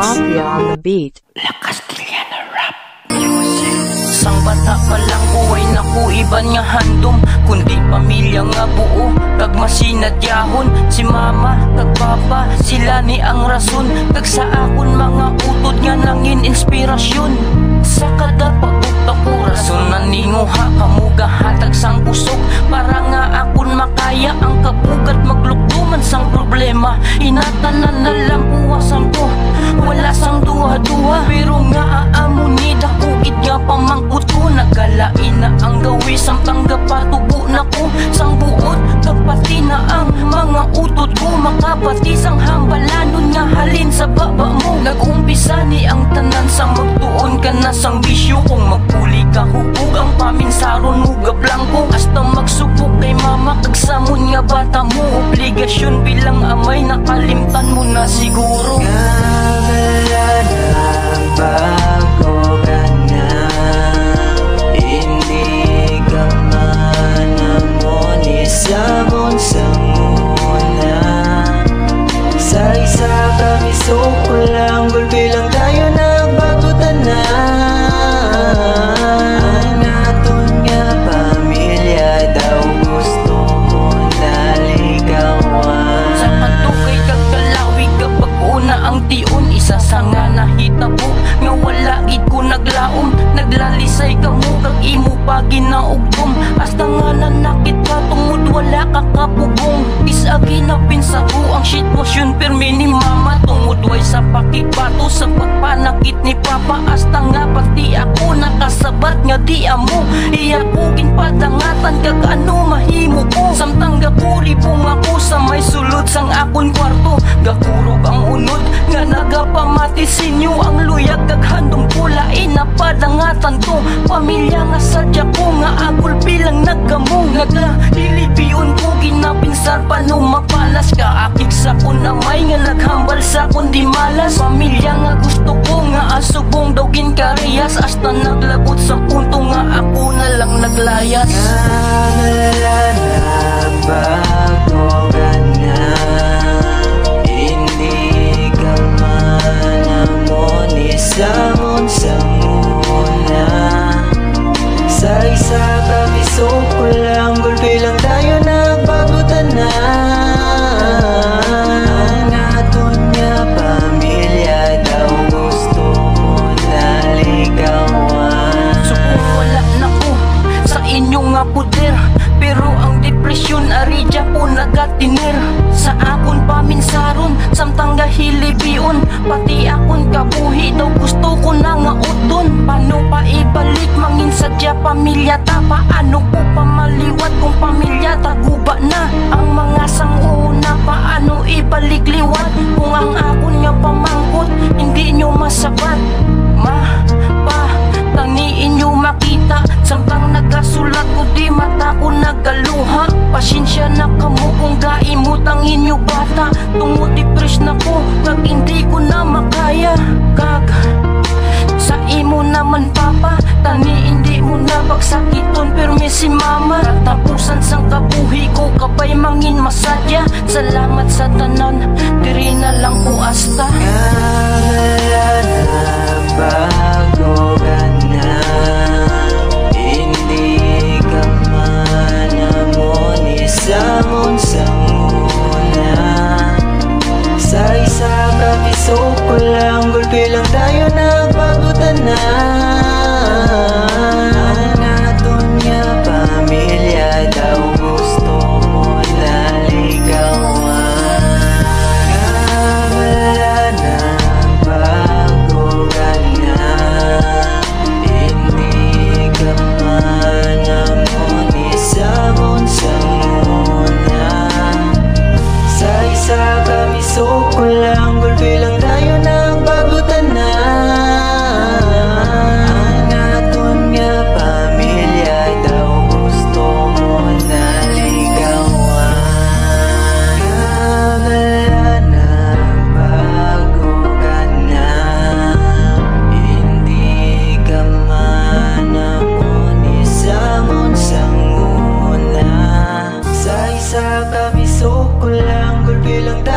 Mafia on the beat. La Castellana Rap Music. Sang bata pa lang ko ay naku iban nga handom, kundi pamilya nga buo kag masinadyahon. Si mama kag papa sila ni ang rason, kag sa akon mga utod nga nangin inspirasyon. Sa kada pagtukta ko rason naninguha kamuga hatag sang usok, para nga akon makaya ang kabugat maglukduman sang problema. Inatanan na lang uwasan ko, wala sang duha-duha, pero nga aamuni dakugid nga pamangkot ko. Nagalain na ang gawi samtang gapatubo na ko sang buot, kapati na ang mga utod ko. Makapati sang hambalanon nga halin sa baba mo. Nag-umpisa ni ang tanan sa magtuon ka na sang bisyo. Kung magpuli ka hubog ang paminsaron mo gablangko, hasta magsubok kay mama kag samon nga bata mo. Obligasyon bilang amay nakalimtan mo na siguro. Bago ka na, hindi ka man amoni sabon sa muna. Sa isa kami soko lang, gulpi lang tayo nagbagutan na. Naton nga pamilya daw gusto mo naligawan. Sa patukay kag kalawi kapag una ang tion, isa sa nga nahitabo nga wala gid ko naglaom. Naglalisay ka mo kag imo pa ginaugtom, hasta nga nanakit ka tungod wala ka kapugong. Isagi na pinsaro ang sitwasyon permi ni mama, tungod way sa pakibato sa pagpanakit ni papa. Hasta nga pati ako nakasabat nga di amo iyakugin padangatan kag ano mahimo ko. Samtang gakuribong ako sa may sulod sang akon kwarto, gakurog ang unod nga nagapamati sinyo ang luyag kag handong pulain na padangatan to. Pamilya nga sadya ko nga agul bilang naggamong, naglahilibiyon ko ginapinsar pa nung mapalas ka akik sa kunamay nga naghambal sa kundi malas. Pamilya nga gusto ko nga asubong daw ginkariyas, hasta naglagot sa punto nga ako na lang naglayas. Nalala na bago ka na, hindi ka man amoni samon sa muna. Sa isa kami soko lang, gulpi lang tayo nagbagutan na. Naton nga pamilya daw gusto mo naligawan. So kung wala na ko sa inyo nga puder, pero ang depresyon aridya po nagatiner. Sa akon paminsaron samtang gahilibion, pati akon kabuhi daw gusto ko na nga udon. Paano pa ibalik mangin sadya pamilya ta, paano ko pa maliwat kung pamilya ta guba na. Ang mga sanguna paano ibalik liwat, kung ang akon nga pamangkot hindi nyo masabat. Tangiin nyo makita samtang nagasulat ko di mata ko nagaluha. Pasensya na kamo kung gaimutang inyo bata, tungod depress na ko kag hindi ko na makaya. Kag sa imo naman papa, tani hindi mo na pagsakiton permi si mama. Tapusan sang kabuhi ko kabay mangin masadya. Salamat sa tanan, diri na lang ko asta. Bago ka na, hindi ka man amoni samon sa muna. Sa isa kami soko lang, gulpi lang tayo nagbagutan na. Naton nga pamilya daw gusto mo naligawan. Wala na bago ka na, hindi ka man amoni samon sa muna. Sa isa kami soko lang, gulpi lang tayo nagbagutan na. Naton nga pamilya daw gusto mo naligawan. Wala na bago ka na, hindi ka man amoni samon sa muna. Sa isa kami soko lang, gulpi lang tayo